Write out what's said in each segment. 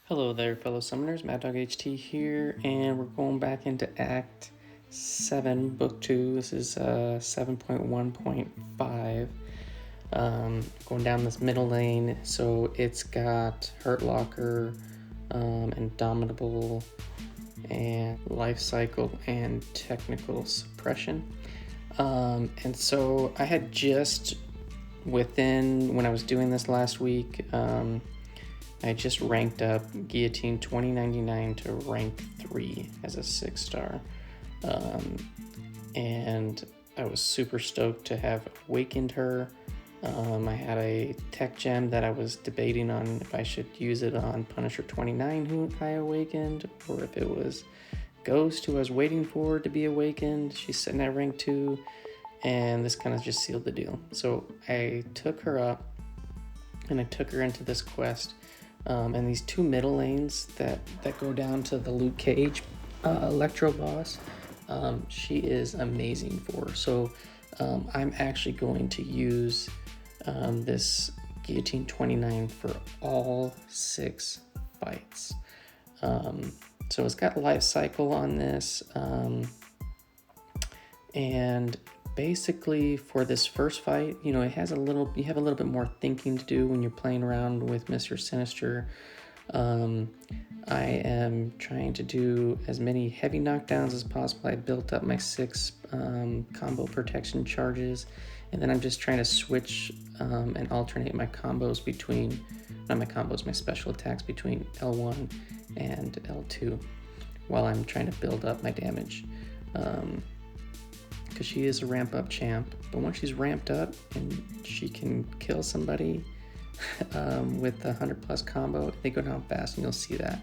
Hello there, fellow summoners. Mad Dog HT here, and we're going back into Act 7, Book 2. This is 7.1.5. Going down this middle lane, so it's got Hurt Locker, Indomitable, and Lifecycle, and Technical Suppression. And so I had just when I was doing this last week, I just ranked up Guillotine 2099 to rank 3 as a 6-star. And I was super stoked to have awakened her. I had a tech gem that I was debating on if I should use it on Punisher 29 who I awakened, or if it was Ghost who I was waiting for to be awakened. She's sitting at rank 2, and this kind of just sealed the deal. So I took her up, and I took her into this quest. And these two middle lanes that go down to the Luke Cage Electro boss, she is amazing for. So I'm actually going to use this Guillotine 29 for all 6 fights. So it's got Lifecycle on this, and basically for this first fight, you have a little bit more thinking to do when you're playing around with Mr. Sinister. I am trying to do as many heavy knockdowns as possible. I built up my 6 combo protection charges, and then I'm just trying to switch and alternate my combos between, my special attacks between L1 and L2 while I'm trying to build up my damage. Because she is a ramp up champ, but once she's ramped up and she can kill somebody with the 100+ combo, they go down fast, and you'll see that.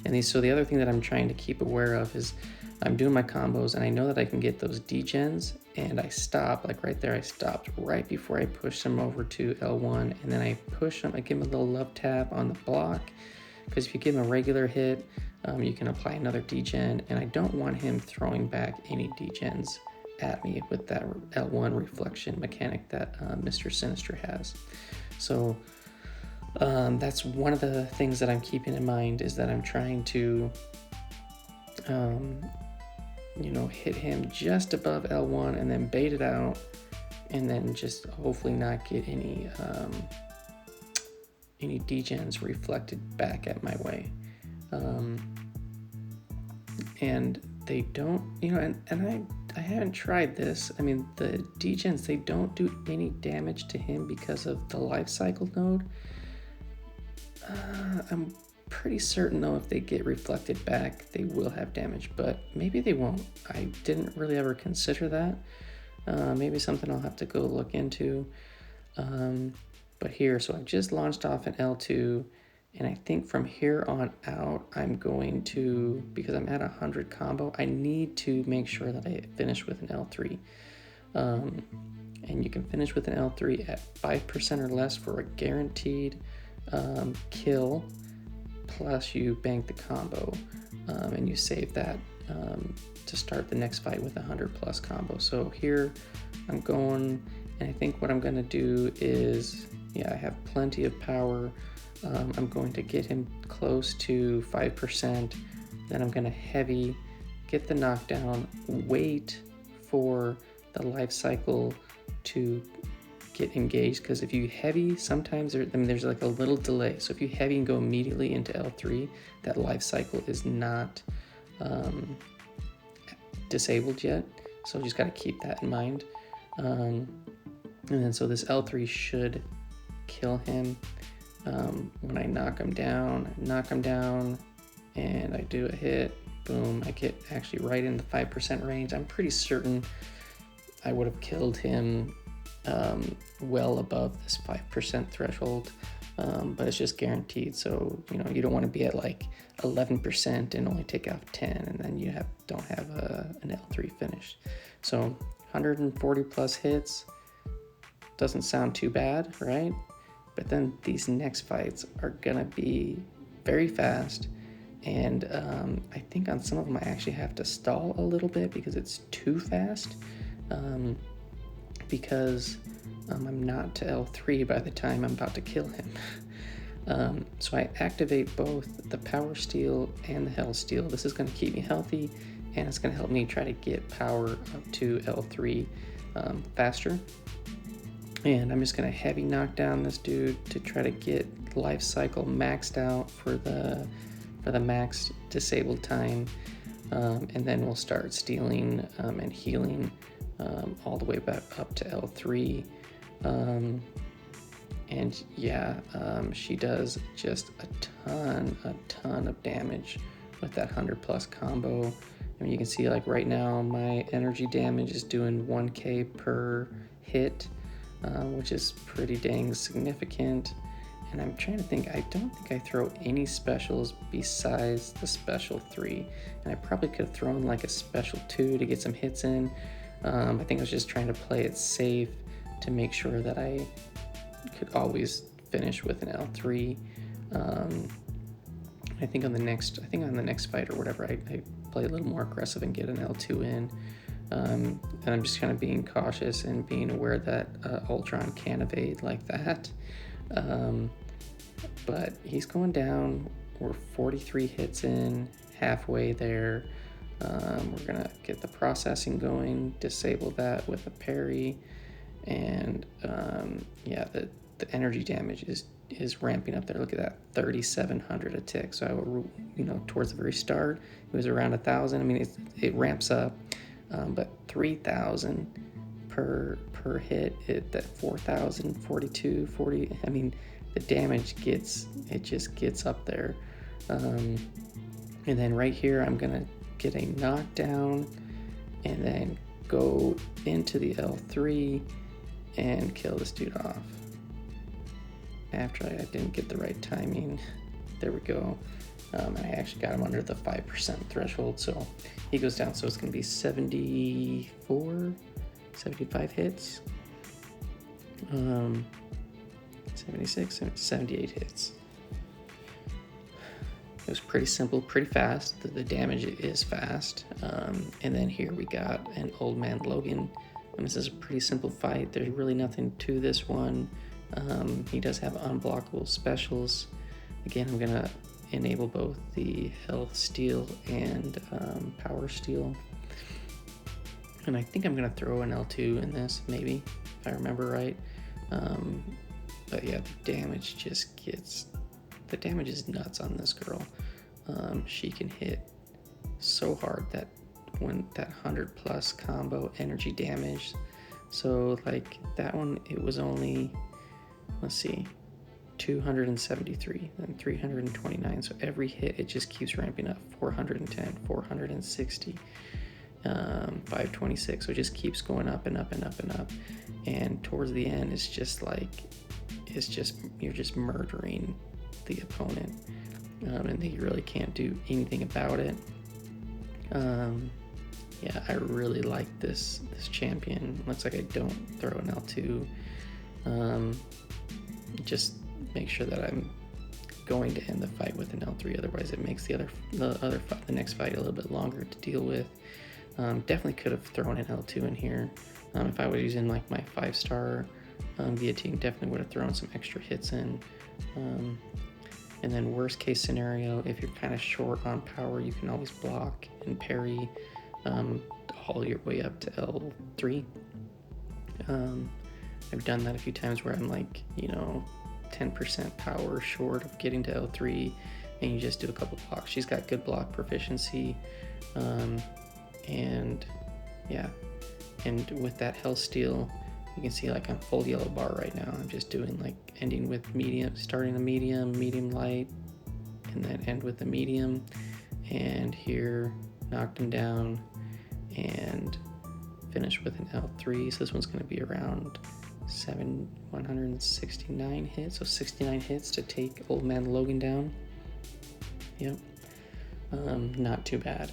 And so the other thing that I'm trying to keep aware of is I'm doing my combos, and I know that I can get those degens, and I stop, like right there, I stopped right before I push them over to L1, and then I push them, I give them a little love tap on the block, because if you give him a regular hit, you can apply another degen, and I don't want him throwing back any degens at me with that L1 reflection mechanic that Mr. Sinister has. So that's one of the things that I'm keeping in mind, is that I'm trying to hit him just above L1 and then bait it out, and then just hopefully not get any degens reflected back at my way. And they don't, and I haven't tried this. I mean, the degens, they don't do any damage to him because of the Lifecycle node. I'm pretty certain, though, if they get reflected back, they will have damage, but maybe they won't. I didn't really ever consider that. Maybe something I'll have to go look into. But here, so I've just launched off an L2, and I think from here on out, I'm going to, because I'm at 100 combo, I need to make sure that I finish with an L3. And you can finish with an L3 at 5% or less for a guaranteed kill, plus you bank the combo, and you save that to start the next fight with a 100+ combo. So here I'm going, and I think what I'm going to do is, I have plenty of power. I'm going to get him close to 5%, then I'm going to heavy, get the knockdown, wait for the Lifecycle to get engaged, because if you heavy, sometimes there's like a little delay. So if you heavy and go immediately into L3, that Lifecycle is not disabled yet, so you just got to keep that in mind. And then so this L3 should kill him. When I knock him down, and I do a hit, boom, I get actually right in the 5% range. I'm pretty certain I would have killed him well above this 5% threshold, but it's just guaranteed. So you don't want to be at like 11% and only take off 10, and then you don't have an L3 finished. So 140+ hits doesn't sound too bad, right? But then these next fights are gonna be very fast, and I think on some of them I actually have to stall a little bit because it's too fast, because I'm not to L3 by the time I'm about to kill him. So I activate both the Power Steel and the Hell Steel. This is going to keep me healthy, and it's going to help me try to get power up to L3 faster. And I'm just going to heavy knock down this dude to try to get Lifecycle maxed out for the max disabled time. And then we'll start stealing and healing all the way back up to L3. And yeah, she does just a ton of damage with that 100+ combo. I mean, you can see like right now my energy damage is doing 1k per hit, which is pretty dang significant. And I'm trying to think, I don't think I throw any specials besides the special 3. And I probably could have thrown like a special 2 to get some hits in. I think I was just trying to play it safe to make sure that I could always finish with an L3. I think on the next fight or whatever, I play a little more aggressive and get an L2 in. And I'm just kind of being cautious and being aware that Ultron can evade like that. But he's going down. We're 43 hits in, halfway there. We're gonna get the processing going, disable that with a parry, and yeah, the energy damage is ramping up there. Look at that, 3,700 a tick. So towards the very start, it was around 1,000. I mean, it ramps up, but 3,000 per hit. That 4,000, 42, 40. I mean, the damage just gets up there. And then right here, I'm gonna get a knockdown, and then go into the L3 and kill this dude off. After I didn't get the right timing. There we go. And I actually got him under the 5% threshold, so he goes down. So it's going to be 74, 75 hits. 76, 78 hits. It was pretty simple, pretty fast. The damage is fast. And then here we got an old Man Logan. This is a pretty simple fight. There's really nothing to this one. He does have unblockable specials. Again, I'm gonna enable both the health steal and power steal. And I think I'm gonna throw an L2 in this, maybe, if I remember right. But yeah, the damage is nuts on this girl. She can hit so hard that when that 100+ combo energy damage. So like that one, it was only, let's see, 273 and 329. So every hit, it just keeps ramping up. 410, 460, 526. So it just keeps going up and up and up and up. And towards the end, it's just like, you're just murdering the opponent. And you really can't do anything about it. Yeah, I really like this champion. Looks like I don't throw an L2. Just make sure that I'm going to end the fight with an L3. Otherwise, it makes the next fight a little bit longer to deal with. Definitely could have thrown an L2 in here. If I was using like my 5-star guillotine, definitely would have thrown some extra hits in. And then worst case scenario, if you're kind of short on power, you can always block and parry all your way up to L3. I've done that a few times where I'm like, 10% power short of getting to L3, and you just do a couple blocks. She's got good block proficiency, and yeah, and with that health steal, you can see like I'm full yellow bar right now. I'm just doing like ending with medium, starting a medium light, and then end with a medium, and here knocked him down and finish with an L3. So this one's going to be around 169 hits, so 69 hits to take old Man Logan down. Yep. Not too bad.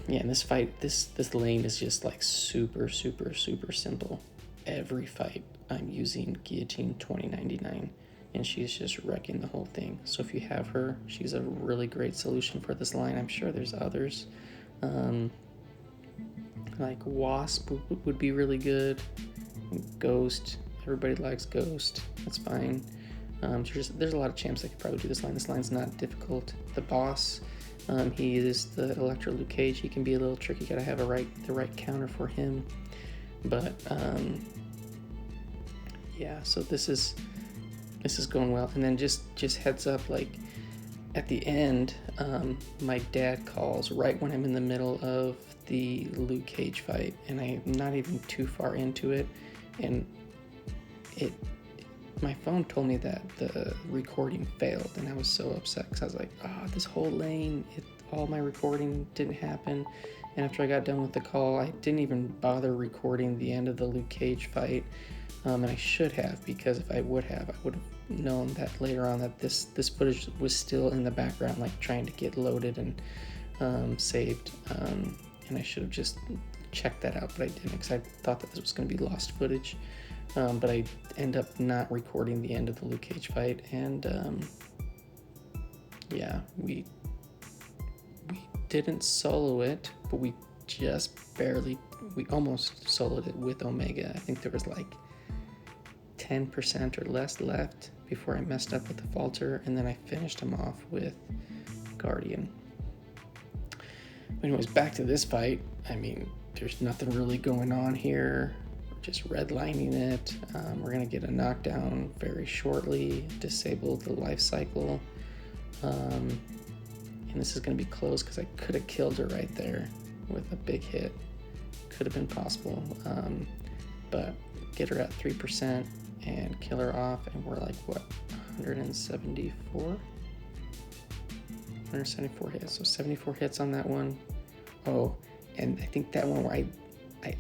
Yeah, in this fight, this lane is just like super simple. Every fight I'm using Guillotine 2099, and she's just wrecking the whole thing. So if you have her, she's a really great solution for this line. I'm sure there's others. Like Wasp would be really good. Ghost, everybody likes Ghost. That's fine. There's a lot of champs that could probably do this line. This line's not difficult. The boss, he is the Electro Luke Cage. He can be a little tricky. You gotta have the right counter for him. But yeah, so this is going well. And then just heads up, like at the end, my dad calls right when I'm in the middle of the Luke Cage fight, and I'm not even too far into it, and my phone told me that the recording failed, and I was so upset because I was like, oh, this whole lane, all my recording didn't happen. And after I got done with the call, I didn't even bother recording the end of the Luke Cage fight, and I should have, because if I would have known that later on that this footage was still in the background, like trying to get loaded and saved, and I should have just checked that out, but I didn't, because I thought that this was going to be lost footage. But I end up not recording the end of the Luke Cage fight, and yeah, we didn't solo it, but we almost soloed it with Omega. I think there was like 10% or less left before I messed up with the falter, and then I finished him off with Guardian. Anyways, back to this fight. I mean, there's nothing really going on here. We're just redlining it. We're gonna get a knockdown very shortly, disable the Lifecycle, and this is gonna be close because I could have killed her right there with a big hit. Could have been possible, but get her at 3% and kill her off, and we're like, what, 174 hits, so 74 hits on that one. Oh, and I think that one where I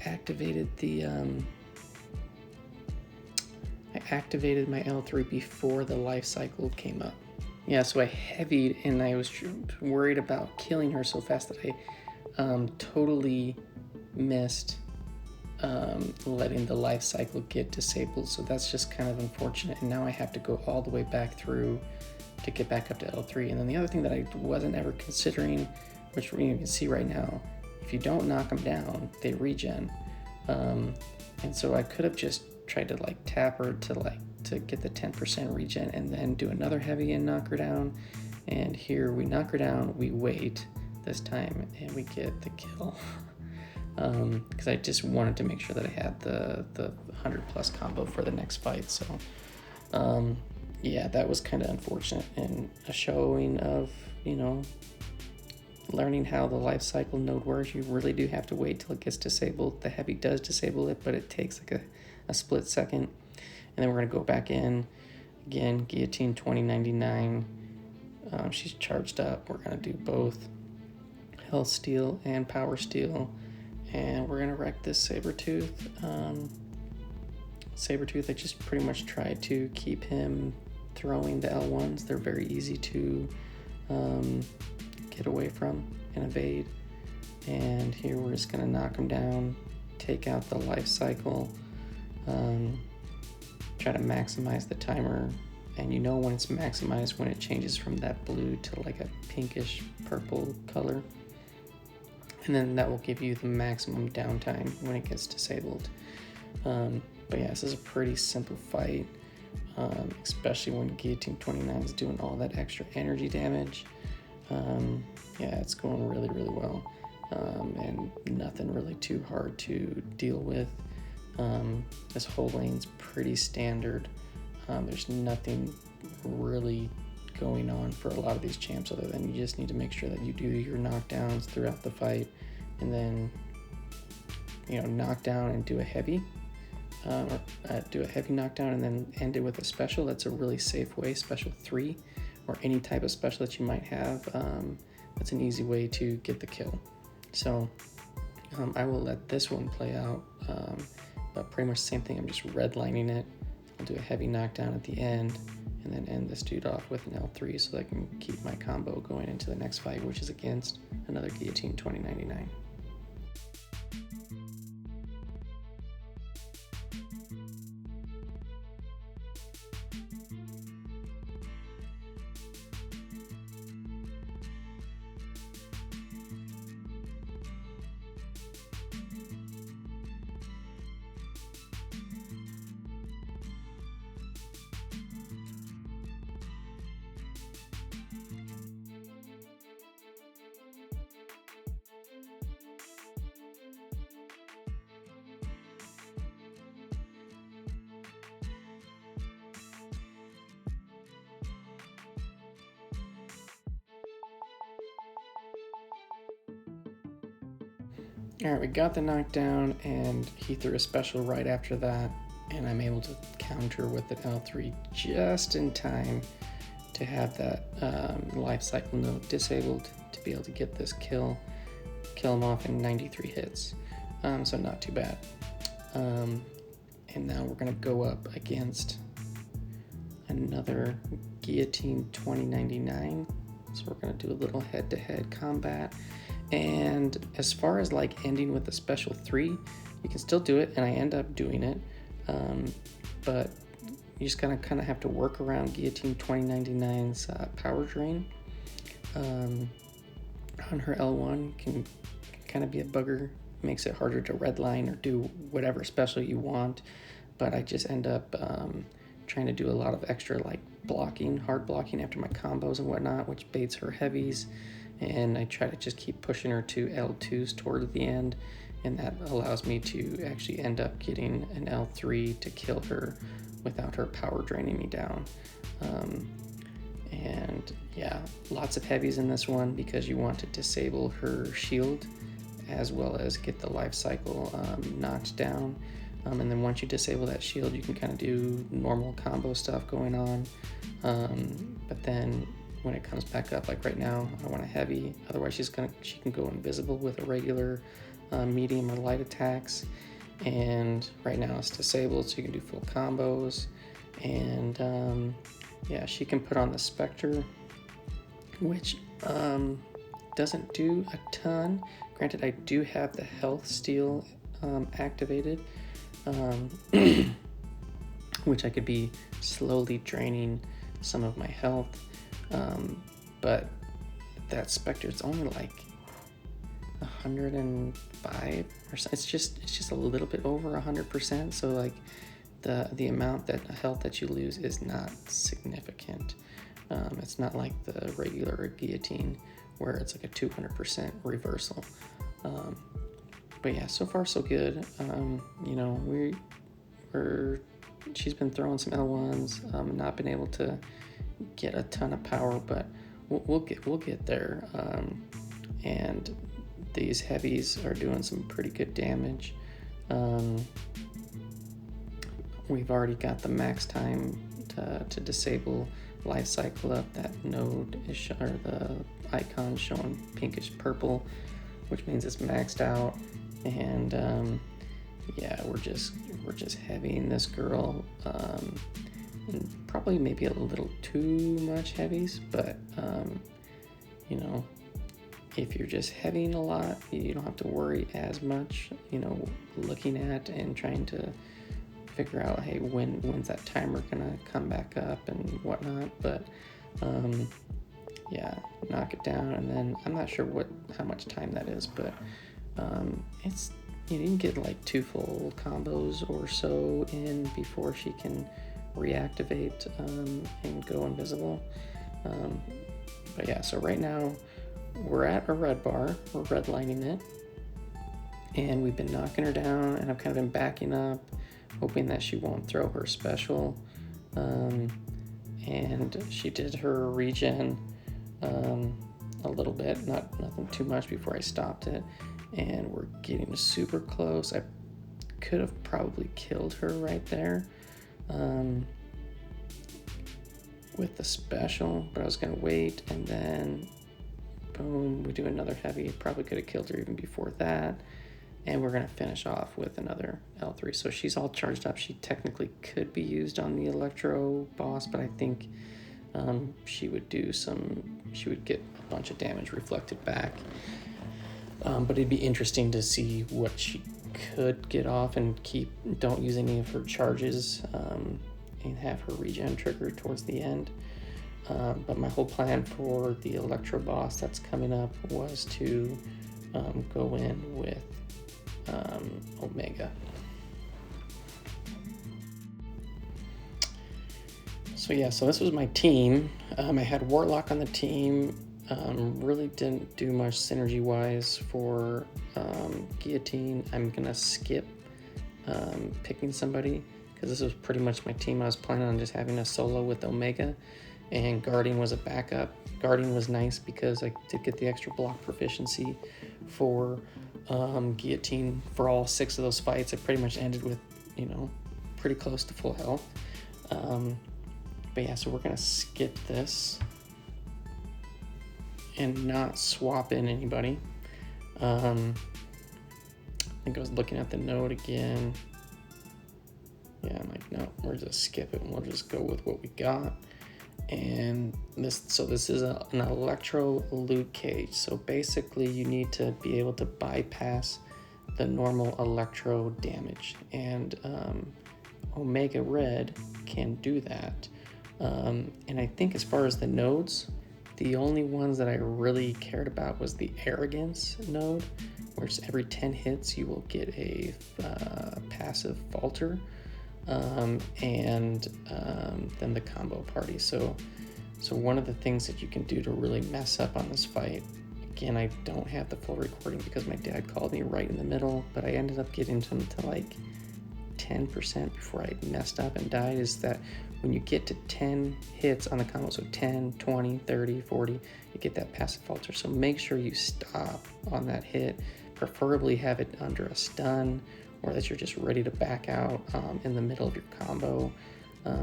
activated the I activated my L3 before the Lifecycle came up. Yeah, so I heavied, and I was worried about killing her so fast that I totally missed letting the Lifecycle get disabled. So that's just kind of unfortunate, and now I have to go all the way back through to get back up to L3. And then the other thing that I wasn't ever considering, which you can see right now, if you don't knock them down, they regen. And so I could have just tried to like tap her to get the 10% regen, and then do another heavy and knock her down. And here we knock her down, we wait this time, and we get the kill. Because I just wanted to make sure that I had the 100+ combo for the next fight. So yeah, that was kind of unfortunate, and a showing of, learning how the Lifecycle node works. You really do have to wait till it gets disabled. The heavy does disable it, but it takes like a split second. And then we're going to go back in again, Guillotine 2099. She's charged up. We're going to do both Health Steal and Power Steal, and we're going to wreck this Sabretooth. Sabretooth, I just pretty much try to keep him throwing the L1s. They're very easy to get away from and evade. And here we're just going to knock him down, take out the Lifecycle, try to maximize the timer. And when it's maximized when it changes from that blue to like a pinkish purple color. And then that will give you the maximum downtime when it gets disabled. But yeah, this is a pretty simple fight, especially when Guillotine 29 is doing all that extra energy damage. Yeah, it's going really, really well, and nothing really too hard to deal with. This whole lane's pretty standard. There's nothing really going on for a lot of these champs other than you just need to make sure that you do your knockdowns throughout the fight, and then knock down and do a heavy. Do a heavy knockdown and then end it with a special. That's a really safe way, special 3, or any type of special that you might have. That's an easy way to get the kill. So I will let this one play out, but pretty much the same thing. I'm just redlining it. I'll do a heavy knockdown at the end, and then end this dude off with an L3 so that I can keep my combo going into the next fight, which is against another Guillotine 2099. Alright, we got the knockdown, and he threw a special right after that, and I'm able to counter with an L3 just in time to have that Lifecycle note disabled to be able to get this kill him off in 93 hits. So not too bad. And now we're gonna go up against another Guillotine 2099. So we're gonna do a little head-to-head combat. And as far as like ending with a special 3, you can still do it, and I end up doing it. But you just kind of have to work around Guillotine 2099's power drain. On her L1 can kind of be a bugger, makes it harder to redline or do whatever special you want. But I just end up trying to do a lot of extra like blocking, hard blocking after my combos and whatnot, which baits her heavies. And I try to just keep pushing her to L2s toward the end, and that allows me to actually end up getting an L3 to kill her without her power draining me down. And yeah, lots of heavies in this one because you want to disable her shield as well as get the life cycle knocked down. And then once you disable that shield, you can kind of do normal combo stuff going on. But then when it comes back up, like right now, I want a heavy. Otherwise, she can go invisible with a regular medium or light attacks. And right now it's disabled, so you can do full combos. And yeah, she can put on the Spectre, which doesn't do a ton. Granted, I do have the health steal activated, which I could be slowly draining some of my health. But that Spectre, it's only like 105 or so. It's just a little bit over 100%. So like the amount that health that you lose is not significant. It's not like the regular Guillotine where it's like a 200% reversal. But yeah, so far so good. You know, she's been throwing some L1s, not been able to get a ton of power, but we'll get there. And these heavies are doing some pretty good damage. We've already got the max time to disable life cycle up. That node is or the icon showing pinkish purple, which means it's maxed out. And yeah, we're just heavying this girl, and probably maybe a little too much heavies, but you know, if you're just heavying a lot, you don't have to worry as much, you know, looking at and trying to figure out, hey, when's that timer gonna come back up and whatnot. But yeah, knock it down, and then I'm not sure how much time that is, but it's, you can get like 2 full combos or so in before she can reactivate and go invisible. But yeah, so right now we're at a red bar, we're redlining it, and we've been knocking her down, and I've kind of been backing up, hoping that she won't throw her special. And she did her regen a little bit, nothing too much before I stopped it, and we're getting super close. I could have probably killed her right there with the special, but I was gonna wait, and then boom, we do another heavy. Probably could have killed her even before that. And we're going to finish off with another L3. So she's all charged up. She technically could be used on the Electro boss, but I think she would get a bunch of damage reflected back. But it'd be interesting to see what she could get off and don't use any of her charges and have her regen trigger towards the end. But my whole plan for the Electro boss that's coming up was to go in with Omega. So yeah, so this was my team. I had Warlock on the team. Really didn't do much synergy wise for Guillotine. I'm gonna skip picking somebody because this was pretty much my team. I was planning on just having a solo with Omega, and Guardian was a backup. Guardian was nice because I did get the extra block proficiency for Guillotine for all 6 of those fights. It pretty much ended with, you know, pretty close to full health. But yeah, so we're gonna skip this and not swap in anybody. I think I was looking at the node again. Yeah, I'm like, no, we're just skip it and we'll just go with what we got. And this is an Electro Luke Cage. So basically you need to be able to bypass the normal electro damage, and Omega Red can do that. And I think as far as the nodes, the only ones that I really cared about was the Arrogance node, where every 10 hits you will get a passive falter, and then the combo party. So one of the things that you can do to really mess up on this fight, again, I don't have the full recording because my dad called me right in the middle, but I ended up getting him to like 10% before I messed up and died, is that when you get to 10 hits on the combo, so 10, 20, 30, 40, you get that passive falter. So make sure you stop on that hit, preferably have it under a stun, or that you're just ready to back out in the middle of your combo,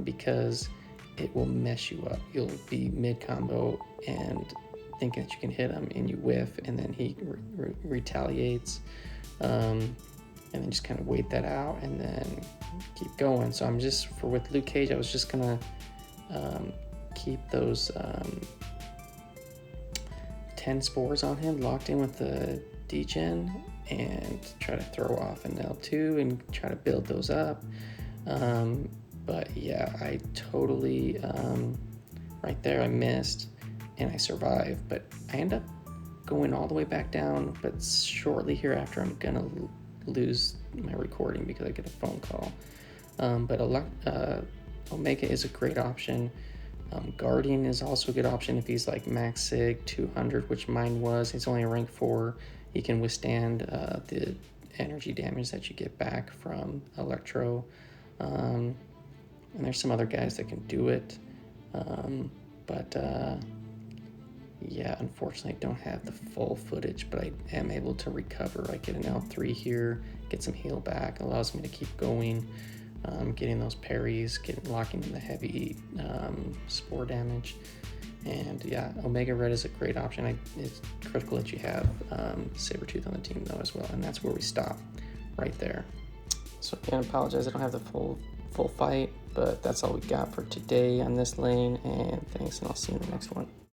because it will mess you up. You'll be mid-combo and thinking that you can hit him, and you whiff, and then he retaliates, and then just kind of wait that out and then keep going. So I'm just, with Luke Cage, I was just gonna keep those 10 spores on him locked in with the degen, and try to throw off an L2 and try to build those up. But yeah, I totally, right there I missed and I survived, but I end up going all the way back down. But shortly hereafter, I'm gonna lose my recording because I get a phone call. But Omega is a great option. Guardian is also a good option if he's like max sig 200, which mine was. He's only a rank 4. He can withstand the energy damage that you get back from Electro. And there's some other guys that can do it. Yeah, unfortunately I don't have the full footage, but I am able to recover. I get an L3 here, get some heal back, allows me to keep going, getting those parries, locking in the heavy spore damage. And yeah, Omega Red is a great option. It's critical that you have Sabretooth on the team though as well, and that's where we stop, right there. So again, I apologize, I don't have the full fight, but that's all we got for today on this lane, and thanks, and I'll see you in the next one.